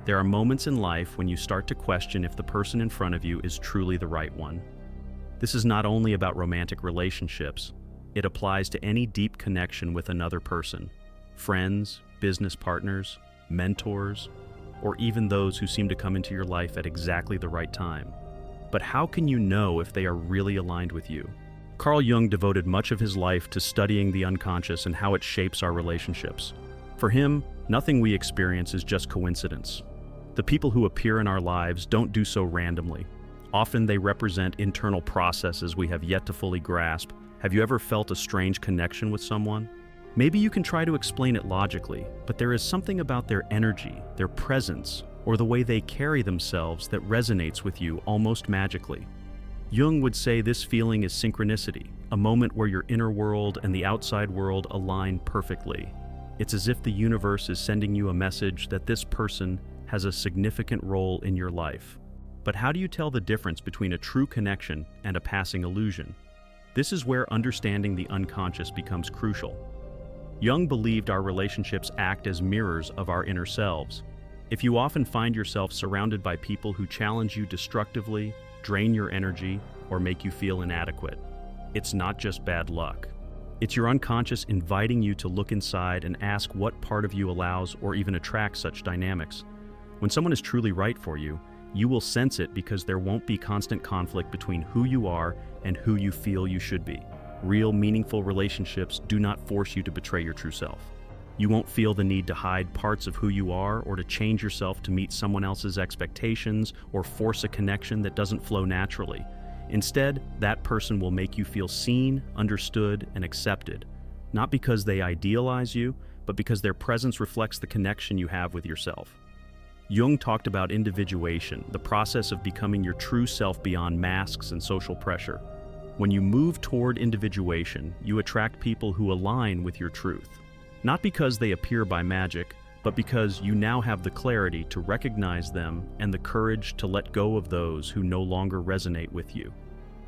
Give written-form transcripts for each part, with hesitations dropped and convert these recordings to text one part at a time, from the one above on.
There are moments in life when you start to question if the person in front of you is truly the right one. This is not only about romantic relationships, it applies to any deep connection with another person, friends, business partners, mentors, or even those who seem to come into your life at exactly the right time. But how can you know if they are really aligned with you? Carl Jung devoted much of his life to studying the unconscious and how it shapes our relationships. For him, nothing we experience is just coincidence. The people who appear in our lives don't do so randomly. Often they represent internal processes we have yet to fully grasp. Have you ever felt a strange connection with someone? Maybe you can try to explain it logically, but there is something about their energy, their presence, or the way they carry themselves that resonates with you almost magically. Jung would say this feeling is synchronicity, a moment where your inner world and the outside world align perfectly. It's as if the universe is sending you a message that this person has a significant role in your life. But how do you tell the difference between a true connection and a passing illusion? This is where understanding the unconscious becomes crucial. Jung believed our relationships act as mirrors of our inner selves. If you often find yourself surrounded by people who challenge you destructively, drain your energy, or make you feel inadequate, it's not just bad luck. It's your unconscious inviting you to look inside and ask what part of you allows or even attracts such dynamics. When someone is truly right for you, you will sense it because there won't be constant conflict between who you are and who you feel you should be. Real, meaningful relationships do not force you to betray your true self. You won't feel the need to hide parts of who you are or to change yourself to meet someone else's expectations or force a connection that doesn't flow naturally. Instead, that person will make you feel seen, understood, and accepted, not because they idealize you, but because their presence reflects the connection you have with yourself. Jung talked about individuation, the process of becoming your true self beyond masks and social pressure. When you move toward individuation, you attract people who align with your truth. Not because they appear by magic, but because you now have the clarity to recognize them and the courage to let go of those who no longer resonate with you.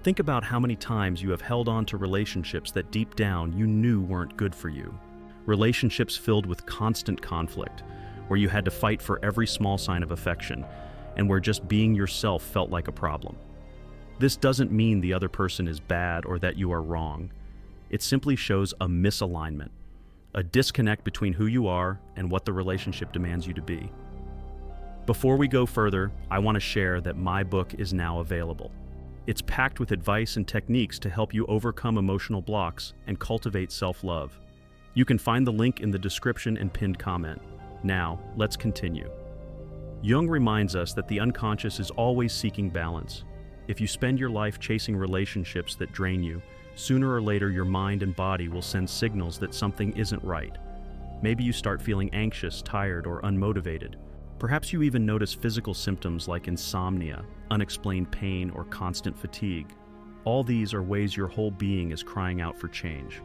Think about how many times you have held on to relationships that deep down you knew weren't good for you. Relationships filled with constant conflict, where you had to fight for every small sign of affection, and where just being yourself felt like a problem. This doesn't mean the other person is bad or that you are wrong. It simply shows a misalignment, a disconnect between who you are and what the relationship demands you to be. Before we go further, I want to share that my book is now available. It's packed with advice and techniques to help you overcome emotional blocks and cultivate self-love. You can find the link in the description and pinned comment. Now, let's continue. Jung reminds us that the unconscious is always seeking balance. If you spend your life chasing relationships that drain you, sooner or later your mind and body will send signals that something isn't right. Maybe you start feeling anxious, tired, or unmotivated. Perhaps you even notice physical symptoms like insomnia, unexplained pain, or constant fatigue. All these are ways your whole being is crying out for change.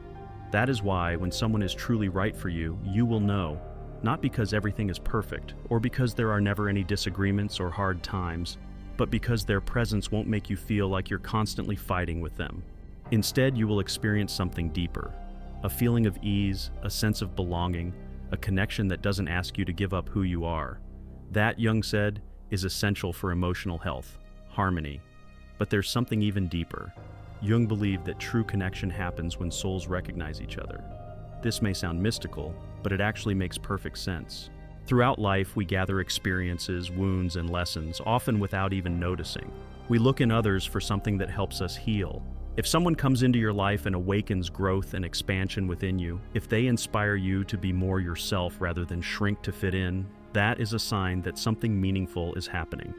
That is why, when someone is truly right for you, you will know. Not because everything is perfect, or because there are never any disagreements or hard times, but because their presence won't make you feel like you're constantly fighting with them. Instead, you will experience something deeper, a feeling of ease, a sense of belonging, a connection that doesn't ask you to give up who you are. That, Jung said, is essential for emotional health, harmony. But there's something even deeper. Jung believed that true connection happens when souls recognize each other. This may sound mystical, but it actually makes perfect sense. Throughout life, we gather experiences, wounds, and lessons, often without even noticing. We look in others for something that helps us heal. If someone comes into your life and awakens growth and expansion within you, if they inspire you to be more yourself rather than shrink to fit in, that is a sign that something meaningful is happening.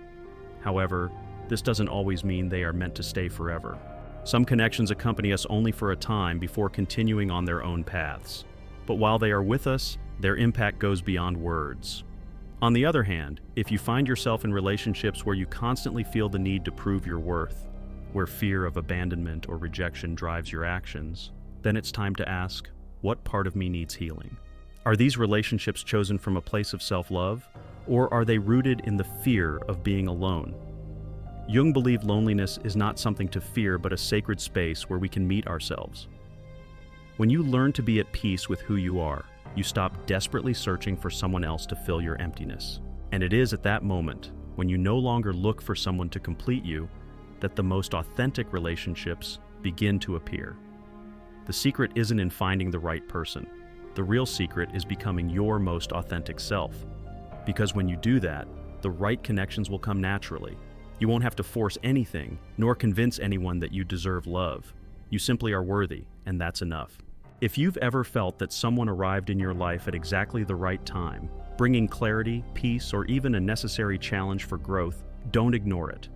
However, this doesn't always mean they are meant to stay forever. Some connections accompany us only for a time before continuing on their own paths. But while they are with us, their impact goes beyond words. On the other hand, if you find yourself in relationships where you constantly feel the need to prove your worth, where fear of abandonment or rejection drives your actions, then it's time to ask, what part of me needs healing? Are these relationships chosen from a place of self-love, or are they rooted in the fear of being alone? Jung believed loneliness is not something to fear, but a sacred space where we can meet ourselves. When you learn to be at peace with who you are, you stop desperately searching for someone else to fill your emptiness. And it is at that moment, when you no longer look for someone to complete you, that the most authentic relationships begin to appear. The secret isn't in finding the right person. The real secret is becoming your most authentic self. Because when you do that, the right connections will come naturally. You won't have to force anything, nor convince anyone that you deserve love. You simply are worthy, and that's enough. If you've ever felt that someone arrived in your life at exactly the right time, bringing clarity, peace, or even a necessary challenge for growth, don't ignore it.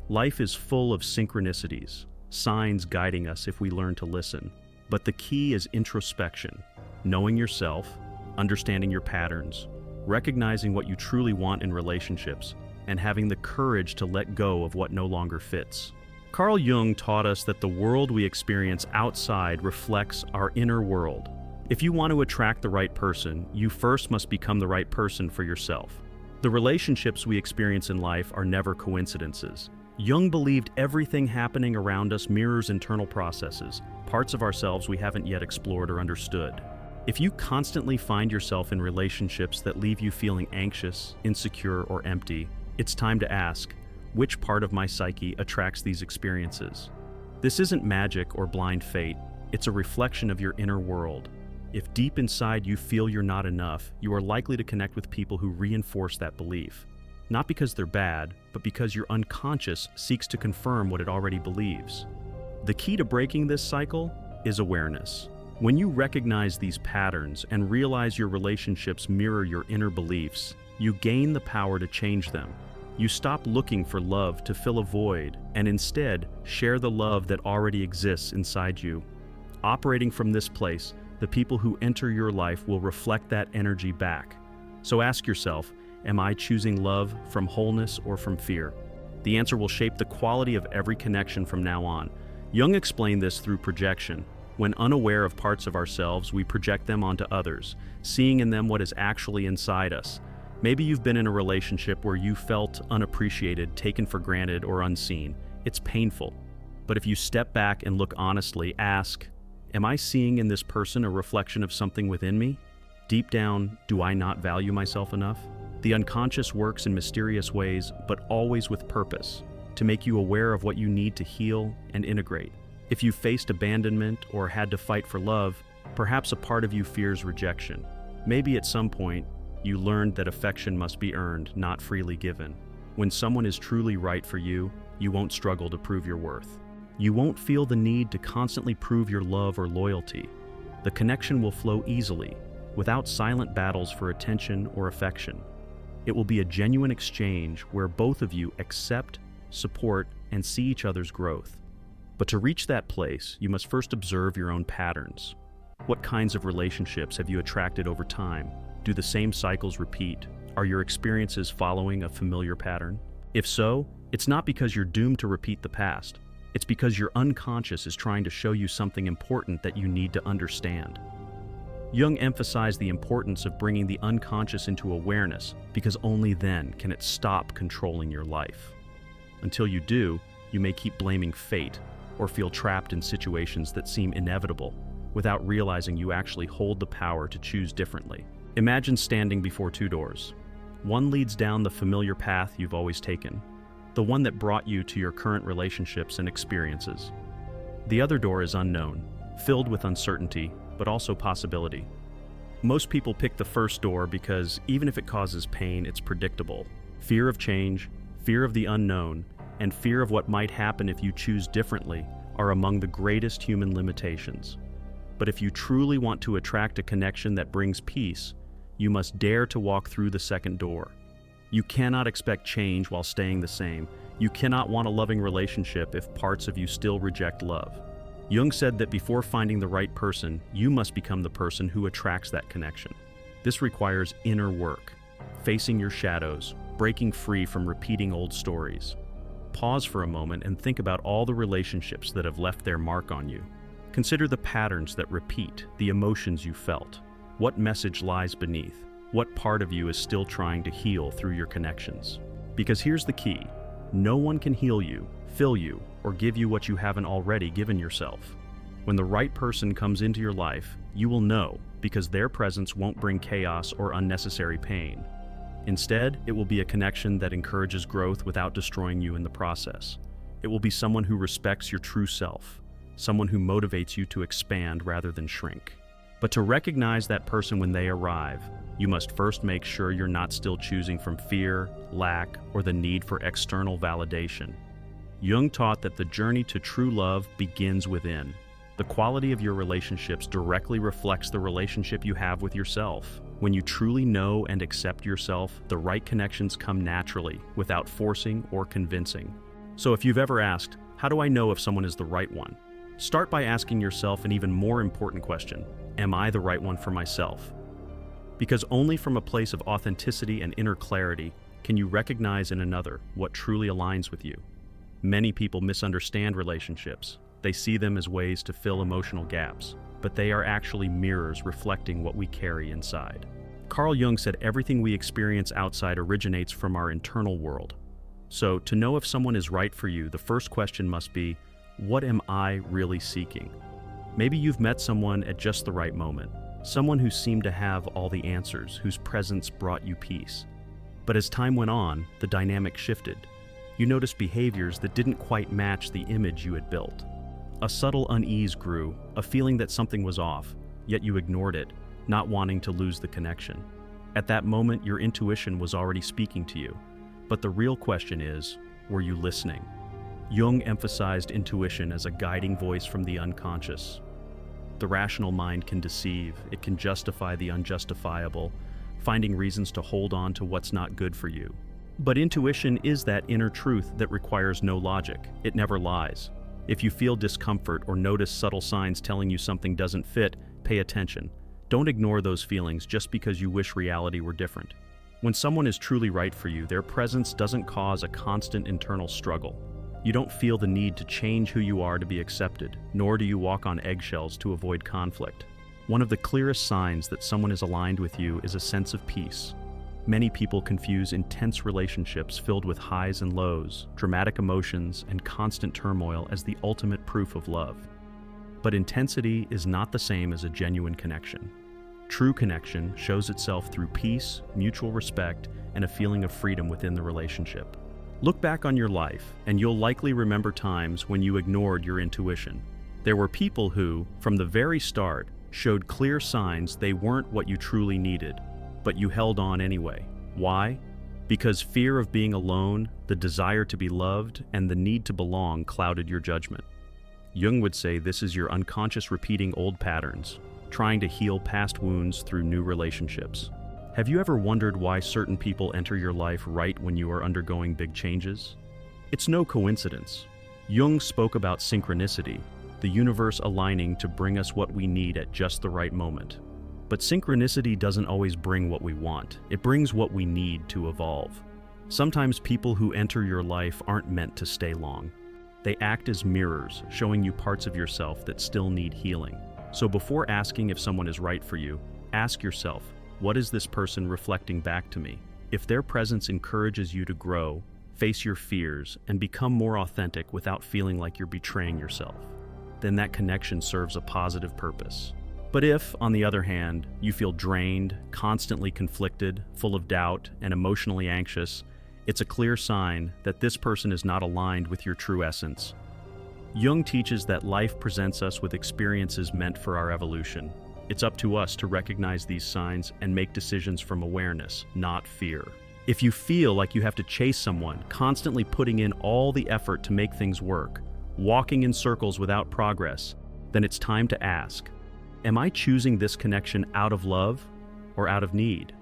Life is full of synchronicities, signs guiding us if we learn to listen. But the key is introspection, knowing yourself, understanding your patterns, recognizing what you truly want in relationships, and having the courage to let go of what no longer fits. Carl Jung taught us that the world we experience outside reflects our inner world. If you want to attract the right person, you first must become the right person for yourself. The relationships we experience in life are never coincidences. Jung believed everything happening around us mirrors internal processes, parts of ourselves we haven't yet explored or understood. If you constantly find yourself in relationships that leave you feeling anxious, insecure, or empty, it's time to ask, which part of my psyche attracts these experiences? This isn't magic or blind fate, it's a reflection of your inner world. If deep inside you feel you're not enough, you are likely to connect with people who reinforce that belief. Not because they're bad, but because your unconscious seeks to confirm what it already believes. The key to breaking this cycle is awareness. When you recognize these patterns and realize your relationships mirror your inner beliefs, you gain the power to change them. You stop looking for love to fill a void and instead share the love that already exists inside you. Operating from this place, the people who enter your life will reflect that energy back. So ask yourself, am I choosing love from wholeness or from fear? The answer will shape the quality of every connection from now on. Jung explained this through projection. When unaware of parts of ourselves, we project them onto others, seeing in them what is actually inside us. Maybe you've been in a relationship where you felt unappreciated, taken for granted, or unseen. It's painful. But if you step back and look honestly, ask, am I seeing in this person a reflection of something within me? Deep down, do I not value myself enough? The unconscious works in mysterious ways, but always with purpose, to make you aware of what you need to heal and integrate. If you faced abandonment or had to fight for love, perhaps a part of you fears rejection. Maybe at some point, you learned that affection must be earned, not freely given. When someone is truly right for you, you won't struggle to prove your worth. You won't feel the need to constantly prove your love or loyalty. The connection will flow easily, without silent battles for attention or affection. It will be a genuine exchange where both of you accept, support, and see each other's growth. But to reach that place, you must first observe your own patterns. What kinds of relationships have you attracted over time? Do the same cycles repeat? Are your experiences following a familiar pattern? If so, it's not because you're doomed to repeat the past. It's because your unconscious is trying to show you something important that you need to understand. Jung emphasized the importance of bringing the unconscious into awareness because only then can it stop controlling your life. Until you do, you may keep blaming fate or feel trapped in situations that seem inevitable without realizing you actually hold the power to choose differently. Imagine standing before two doors. One leads down the familiar path you've always taken, the one that brought you to your current relationships and experiences. The other door is unknown, filled with uncertainty, but also possibility. Most people pick the first door because even if it causes pain, it's predictable. Fear of change, fear of the unknown, and fear of what might happen if you choose differently are among the greatest human limitations. But if you truly want to attract a connection that brings peace, you must dare to walk through the second door. You cannot expect change while staying the same. You cannot want a loving relationship if parts of you still reject love. Jung said that before finding the right person, you must become the person who attracts that connection. This requires inner work, facing your shadows, breaking free from repeating old stories. Pause for a moment and think about all the relationships that have left their mark on you. Consider the patterns that repeat, the emotions you felt. What message lies beneath? What part of you is still trying to heal through your connections? Because here's the key. No one can heal you, fill you, or give you what you haven't already given yourself. When the right person comes into your life, you will know because their presence won't bring chaos or unnecessary pain. Instead, it will be a connection that encourages growth without destroying you in the process. It will be someone who respects your true self, someone who motivates you to expand rather than shrink. But to recognize that person when they arrive, you must first make sure you're not still choosing from fear, lack, or the need for external validation. Jung taught that the journey to true love begins within. The quality of your relationships directly reflects the relationship you have with yourself. When you truly know and accept yourself, the right connections come naturally, without forcing or convincing. So if you've ever asked, how do I know if someone is the right one? Start by asking yourself an even more important question: am I the right one for myself? Because only from a place of authenticity and inner clarity can you recognize in another what truly aligns with you. Many people misunderstand relationships. They see them as ways to fill emotional gaps, but they are actually mirrors reflecting what we carry inside. Carl Jung said everything we experience outside originates from our internal world. So, to know if someone is right for you, the first question must be, what am I really seeking? Maybe you've met someone at just the right moment, someone who seemed to have all the answers, whose presence brought you peace. But as time went on, the dynamic shifted. You noticed behaviors that didn't quite match the image you had built. A subtle unease grew, a feeling that something was off, yet you ignored it, not wanting to lose the connection. At that moment, your intuition was already speaking to you. But the real question is, were you listening? Jung emphasized intuition as a guiding voice from the unconscious. The rational mind can deceive, it can justify the unjustifiable, finding reasons to hold on to what's not good for you. But intuition is that inner truth that requires no logic. It never lies. If you feel discomfort or notice subtle signs telling you something doesn't fit, pay attention. Don't ignore those feelings just because you wish reality were different. When someone is truly right for you, their presence doesn't cause a constant internal struggle. You don't feel the need to change who you are to be accepted, nor do you walk on eggshells to avoid conflict. One of the clearest signs that someone is aligned with you is a sense of peace. Many people confuse intense relationships filled with highs and lows, dramatic emotions, and constant turmoil as the ultimate proof of love. But intensity is not the same as a genuine connection. True connection shows itself through peace, mutual respect, and a feeling of freedom within the relationship. Look back on your life, and you'll likely remember times when you ignored your intuition. There were people who, from the very start, showed clear signs they weren't what you truly needed, but you held on anyway. Why? Because fear of being alone, the desire to be loved, and the need to belong clouded your judgment. Jung would say this is your unconscious repeating old patterns, trying to heal past wounds through new relationships. Have you ever wondered why certain people enter your life right when you are undergoing big changes? It's no coincidence. Jung spoke about synchronicity, the universe aligning to bring us what we need at just the right moment. But synchronicity doesn't always bring what we want. It brings what we need to evolve. Sometimes people who enter your life aren't meant to stay long. They act as mirrors, showing you parts of yourself that still need healing. So before asking if someone is right for you, ask yourself, what is this person reflecting back to me? If their presence encourages you to grow, face your fears, and become more authentic without feeling like you're betraying yourself, then that connection serves a positive purpose. But if, on the other hand, you feel drained, constantly conflicted, full of doubt, and emotionally anxious, it's a clear sign that this person is not aligned with your true essence. Jung teaches that life presents us with experiences meant for our evolution. It's up to us to recognize these signs and make decisions from awareness, not fear. If you feel like you have to chase someone, constantly putting in all the effort to make things work, walking in circles without progress, then it's time to ask, am I choosing this connection out of love or out of need?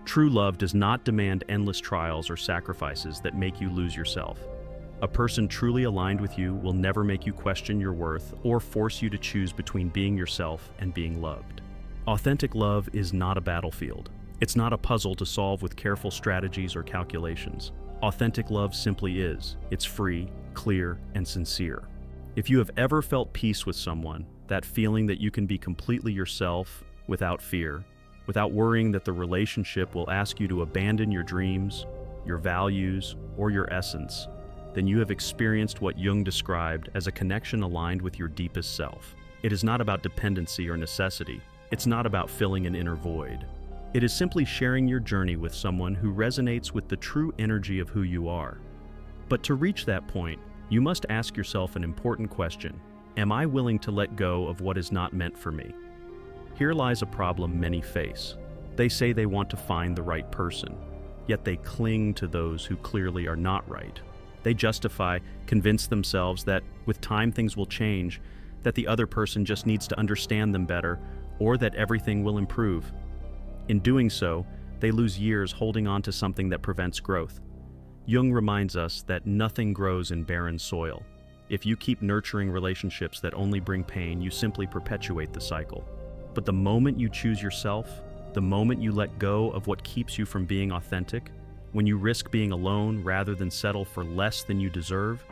True love does not demand endless trials or sacrifices that make you lose yourself. A person truly aligned with you will never make you question your worth or force you to choose between being yourself and being loved. Authentic love is not a battlefield. It's not a puzzle to solve with careful strategies or calculations. Authentic love simply is. It's free, clear, and sincere. If you have ever felt peace with someone, that feeling that you can be completely yourself without fear, without worrying that the relationship will ask you to abandon your dreams, your values, or your essence, then you have experienced what Jung described as a connection aligned with your deepest self. It is not about dependency or necessity. It's not about filling an inner void. It is simply sharing your journey with someone who resonates with the true energy of who you are. But to reach that point, you must ask yourself an important question. Am I willing to let go of what is not meant for me? Here lies a problem many face. They say they want to find the right person, yet they cling to those who clearly are not right. They justify, convince themselves that with time things will change, that the other person just needs to understand them better, or that everything will improve. In doing so, they lose years holding on to something that prevents growth. Jung reminds us that nothing grows in barren soil. If you keep nurturing relationships that only bring pain, you simply perpetuate the cycle. But the moment you choose yourself, the moment you let go of what keeps you from being authentic, when you risk being alone rather than settle for less than you deserve,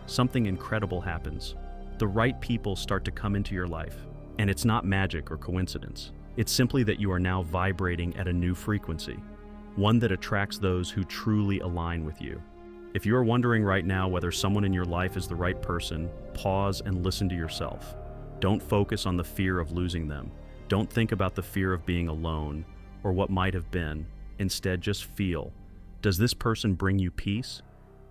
something incredible happens. The right people start to come into your life, and it's not magic or coincidence. It's simply that you are now vibrating at a new frequency, one that attracts those who truly align with you. If you are wondering right now whether someone in your life is the right person, pause and listen to yourself. Don't focus on the fear of losing them. Don't think about the fear of being alone or what might have been. Instead, just feel. Does this person bring you peace?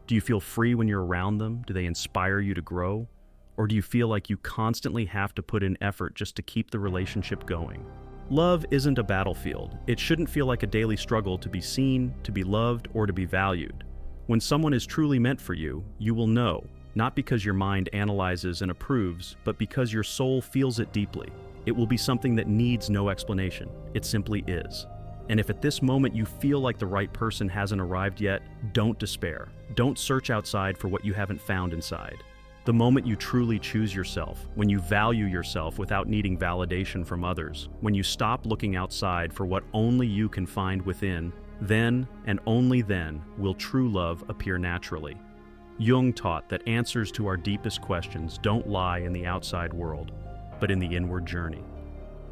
Do you feel free when you're around them? Do they inspire you to grow? Or do you feel like you constantly have to put in effort just to keep the relationship going? Love isn't a battlefield. It shouldn't feel like a daily struggle to be seen, to be loved, or to be valued. When someone is truly meant for you, you will know, not because your mind analyzes and approves, but because your soul feels it deeply. It will be something that needs no explanation. It simply is. And if at this moment you feel like the right person hasn't arrived yet, don't despair. Don't search outside for what you haven't found inside. The moment you truly choose yourself, when you value yourself without needing validation from others, when you stop looking outside for what only you can find within, then and only then will true love appear naturally. Jung taught that answers to our deepest questions don't lie in the outside world, but in the inward journey.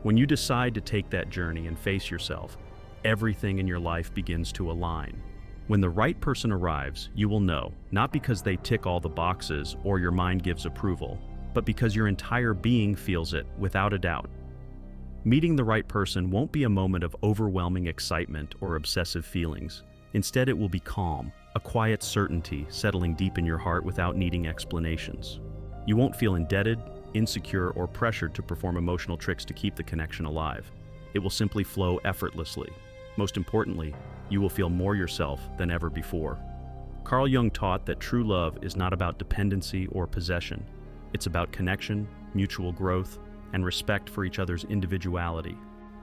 When you decide to take that journey and face yourself, everything in your life begins to align. When the right person arrives, you will know, not because they tick all the boxes or your mind gives approval, but because your entire being feels it without a doubt. Meeting the right person won't be a moment of overwhelming excitement or obsessive feelings. Instead, it will be calm, a quiet certainty settling deep in your heart without needing explanations. You won't feel indebted, insecure, or pressured to perform emotional tricks to keep the connection alive. It will simply flow effortlessly. Most importantly, you will feel more yourself than ever before. Carl Jung taught that true love is not about dependency or possession. It's about connection, mutual growth, and respect for each other's individuality.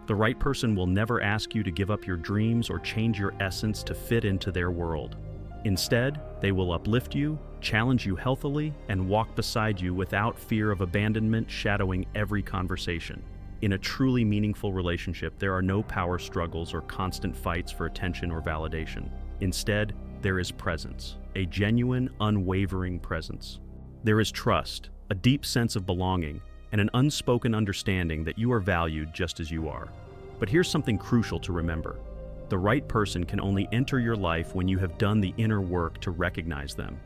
The right person will never ask you to give up your dreams or change your essence to fit into their world. Instead, they will uplift you, challenge you healthily, and walk beside you without fear of abandonment shadowing every conversation. In a truly meaningful relationship, there are no power struggles or constant fights for attention or validation. Instead, there is presence, a genuine, unwavering presence. There is trust, a deep sense of belonging, and an unspoken understanding that you are valued just as you are. But here's something crucial to remember. The right person can only enter your life when you have done the inner work to recognize them.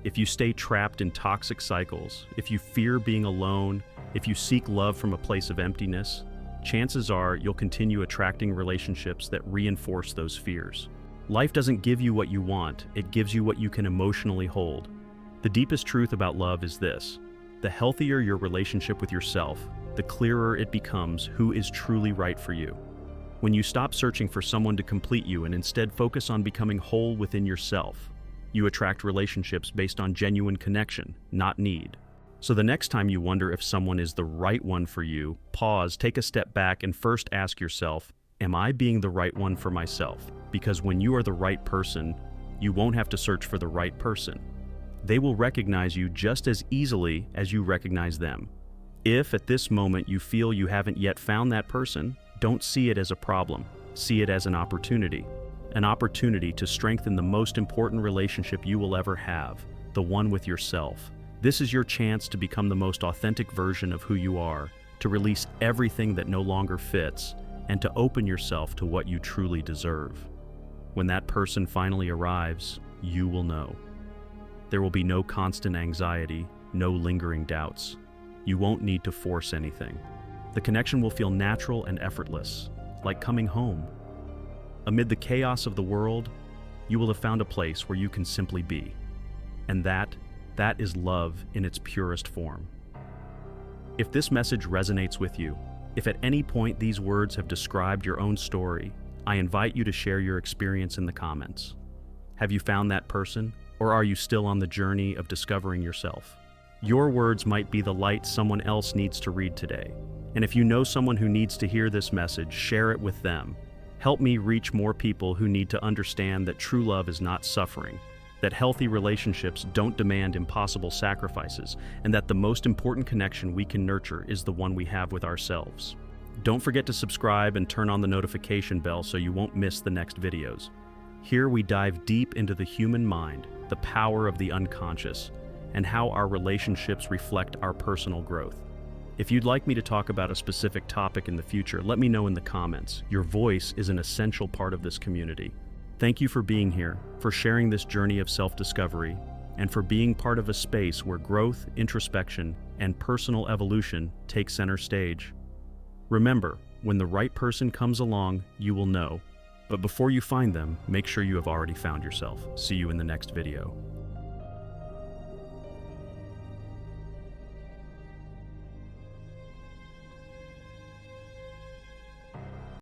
If you stay trapped in toxic cycles, if you fear being alone, if you seek love from a place of emptiness, chances are you'll continue attracting relationships that reinforce those fears. Life doesn't give you what you want, it gives you what you can emotionally hold. The deepest truth about love is this: the healthier your relationship with yourself, the clearer it becomes who is truly right for you. When you stop searching for someone to complete you and instead focus on becoming whole within yourself, you attract relationships based on genuine connection, not need. So the next time you wonder if someone is the right one for you, pause, take a step back, and first ask yourself, am I being the right one for myself? Because when you are the right person, you won't have to search for the right person. They will recognize you just as easily as you recognize them. If at this moment you feel you haven't yet found that person, don't see it as a problem. See it as an opportunity. An opportunity to strengthen the most important relationship you will ever have, the one with yourself. This is your chance to become the most authentic version of who you are, to release everything that no longer fits, and to open yourself to what you truly deserve. When that person finally arrives, you will know. There will be no constant anxiety, no lingering doubts. You won't need to force anything. The connection will feel natural and effortless, like coming home. Amid the chaos of the world, you will have found a place where you can simply be. And that is love in its purest form. If this message resonates with you, if at any point these words have described your own story, I invite you to share your experience in the comments. Have you found that person, or are you still on the journey of discovering yourself? Your words might be the light someone else needs to read today. And if you know someone who needs to hear this message, share it with them. Help me reach more people who need to understand that true love is not suffering, that healthy relationships don't demand impossible sacrifices, and that the most important connection we can nurture is the one we have with ourselves. Don't forget to subscribe and turn on the notification bell so you won't miss the next videos. Here we dive deep into the human mind, the power of the unconscious, and how our relationships reflect our personal growth. If you'd like me to talk about a specific topic in the future, let me know in the comments. Your voice is an essential part of this community. Thank you for being here, for sharing this journey of self-discovery, and for being part of a space where growth, introspection, and personal evolution take center stage. Remember, when the right person comes along, you will know. But before you find them, make sure you have already found yourself. See you in the next video.